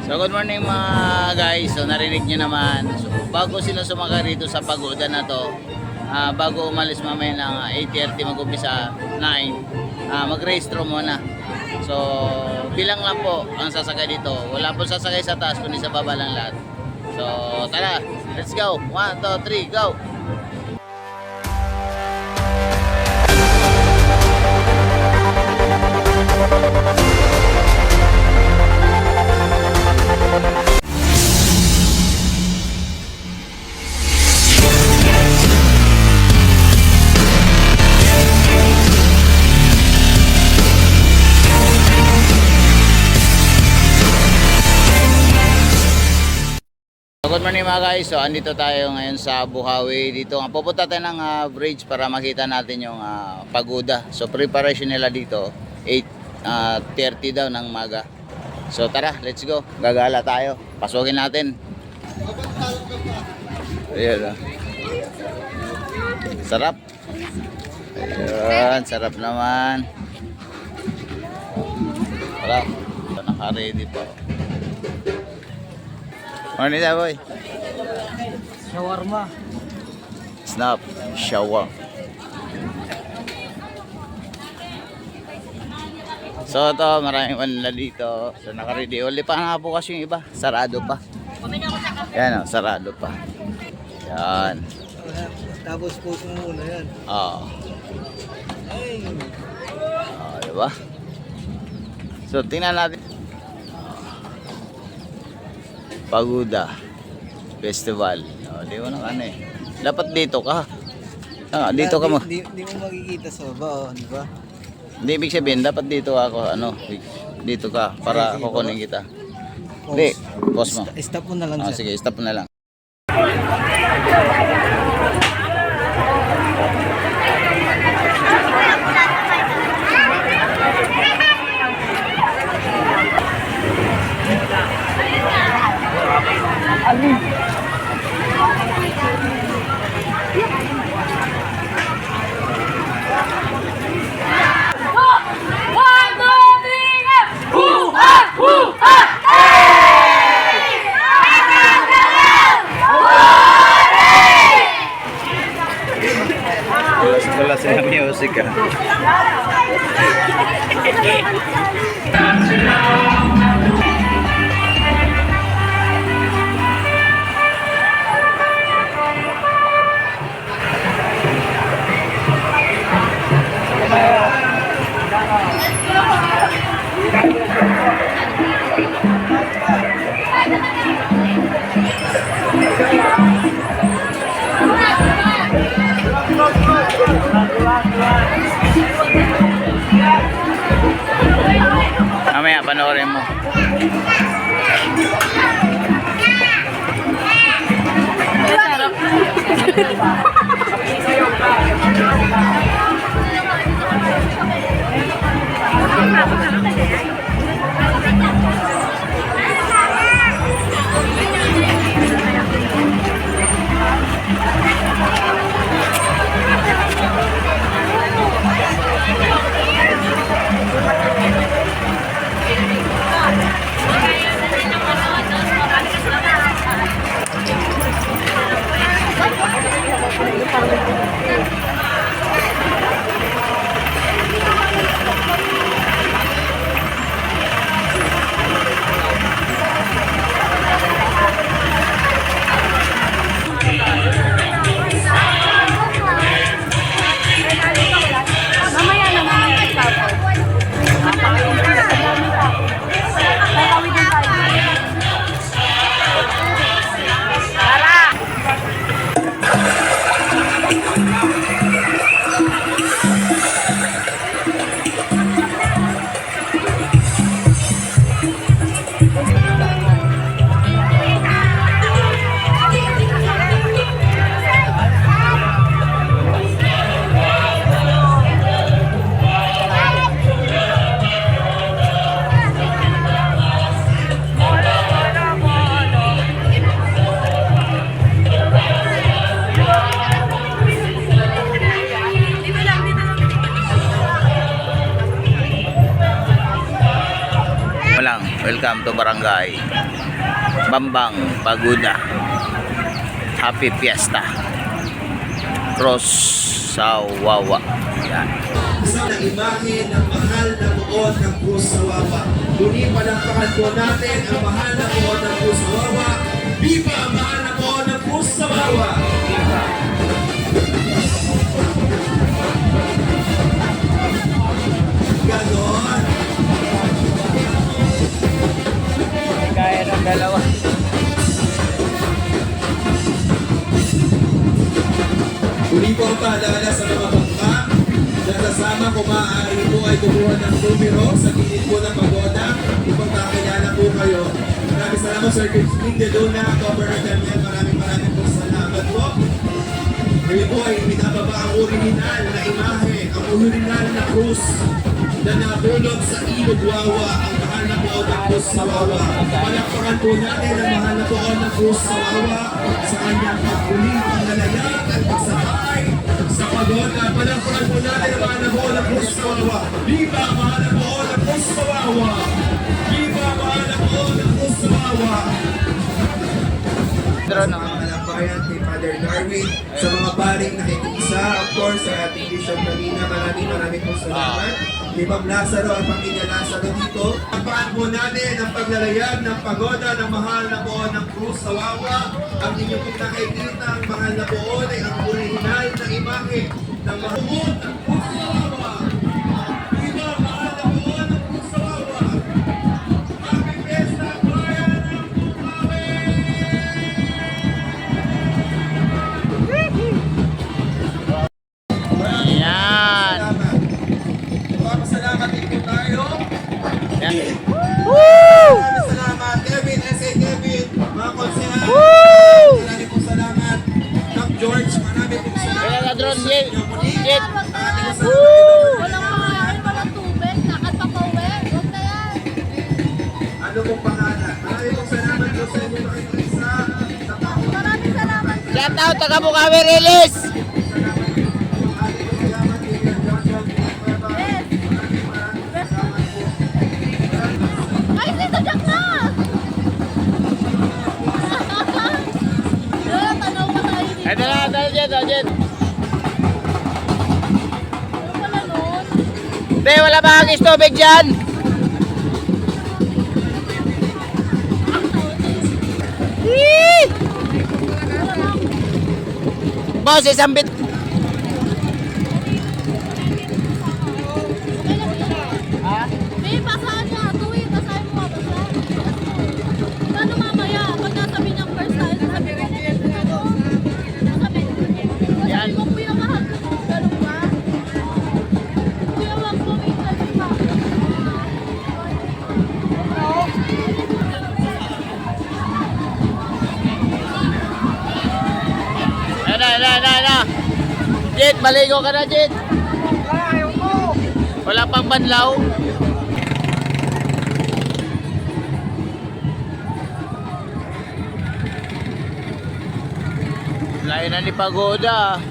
So good morning mga guys. So narinig nyo naman. So, bago sila sumakay rito sa pagoda na to, bago umalis mamaya ng 8:30 mag-umpisa 9, mag-rehistro muna. So bilang lang po ang sasakay dito. Wala po sasakay sa taas kundi sa baba lang lahat. So tara, let's go. 1, 2, 3, go. Good morning mga guys. So andito tayo ngayon sa Buhawi. Dito nga pupunta tayo ng bridge para makita natin yung pagoda. So preparation nila dito 8:30 daw ng maga. So tara, let's go. Gagala tayo. Pasukin natin. Ayan. Sarap. Ayan, sarap naman. Sarap. Naka-ready pa. Ano nila boy? Shawarma. Snap, shawarma. So ito, maraming manila dito. So naka-ready. Uli pa nga bukas yung iba. Sarado pa. Yan o, sarado pa. Yan. Tapos post mo muna yan. Oo. Ay. Diba? So tingnan natin. Pagoda Festival. Di mo na ano eh. Dapat dito ka. Dito ka mo. Di mo makikita sa baba, di ba? Hindi, ibig sabihin, dapat dito ako, dito ka, para Ay, kukunin kita. Pause. Hindi, pause mo. Stop mo na lang siya. Sige, stop mo na lang. Wala silang music Mamaya, panoorin mo. welcome to Barangay Bambang Pagoda. Happy Fiesta. Cross sa Wawa. Yan. Isang imahe ng mahal na buod ng Cruz sa Wawa. Muli palakpakan po natin ang mahal na buod ng Cruz sa Wawa. Viva ang mahal na buod ng Cruz sa Wawa! Viva! Ganon! Kaya ng dalawa. Muli po ang paalala sa mga bangka na kasama kung maaari po ay kumuha ng numero sa gilid po ng pagoda upang kakilala po kayo. Maraming salamat Sir Crispin de Luna, Governor Daniel. Maraming po salamat po. Ngayon po ay binababa ang original na imahe, ang original na krus na nabulot sa Ilog Wawa, ang mahal na buod ng Cruz sa Wawa. Palakpakan po natin ang mahal na buod ng Cruz sa Wawa sa kanyang pagpuling, panglalayag at pagsakay sa pagoda. Palakpakan po natin ang mahal na buod ng Cruz sa Wawa. Viva ang mahal na buod ng Cruz sa Wawa! Viva ang mahal na buod ng Cruz sa Wawa! Sa mga bayan kay Father Darwin, sa mga paring nakikiisa, of course, sa ating Bishop Manina, maraming po salamat. Kay Ma'am Lazaro at Pamilya Lazaro dito. Tampaan po natin ang paglalayag ng pagoda ng mahal na buod ng Cruz sa Wawa. Ang inyong pinakikita, ang mahal na buod ay ang original na imahe ng mahal na buod ng Cruz sa Wawa. Viva ang mahal na buod ng Cruz sa Wawa! Happy Fiesta, bayan ng Bukawi! Yan. Salamat din po tayo. Yan. Maraming salamat. Kevin, S.A. Kevin, mga konsehal. Maraming po salamat. Doc George, maraming po salamat. Kailan na drone, Jit? Jit. Walang pangalan, walang tubig, lakad pa pauwi. Huwag na yan. Ano pong pangalan? Maraming po salamat po sa inyo nakikiisa. Sa pako. Maraming salamat. Shout out, taga Bukawi, release! Maraming po salamat kay John John Villanueva. Yes. Maraming salamat po. Ay, dito Jack na! Yan, tanaw pa tayo dito. Ito na, Jit, Jit. Ano pala nun? Hindi, wala ba ang tubig dyan? Boss, isang bit. May basahan niya. Tuwi, basahin mo. Paano mamaya? Pag nasabi niyang first time, sabi ko, ano? Sabi mo, kuya mahal ko. Ganun ba? Kuya, wag mo minsan pa. Ano. Jit, maligo ka na, Jit. Wala pang banlaw. Layo na ni Pagoda.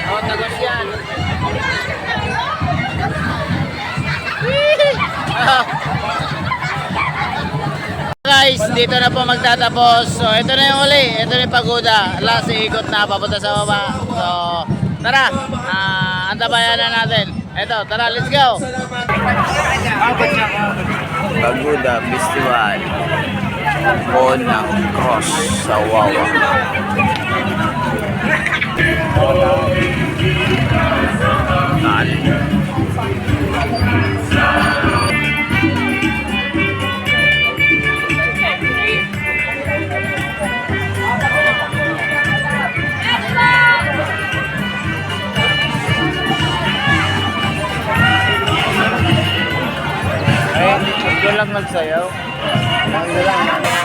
Oh, tagos yan. Guys, dito na po magtatapos. So, ito na yung uli. Ito na yung pagoda. Last ikot na papunta sa baba. So, tara. Antabayan na natin. Ito, tara, let's go. Pagoda Festival. Bonang Cross sa Wawa. Ay, ito lang nagsayaw. Lang.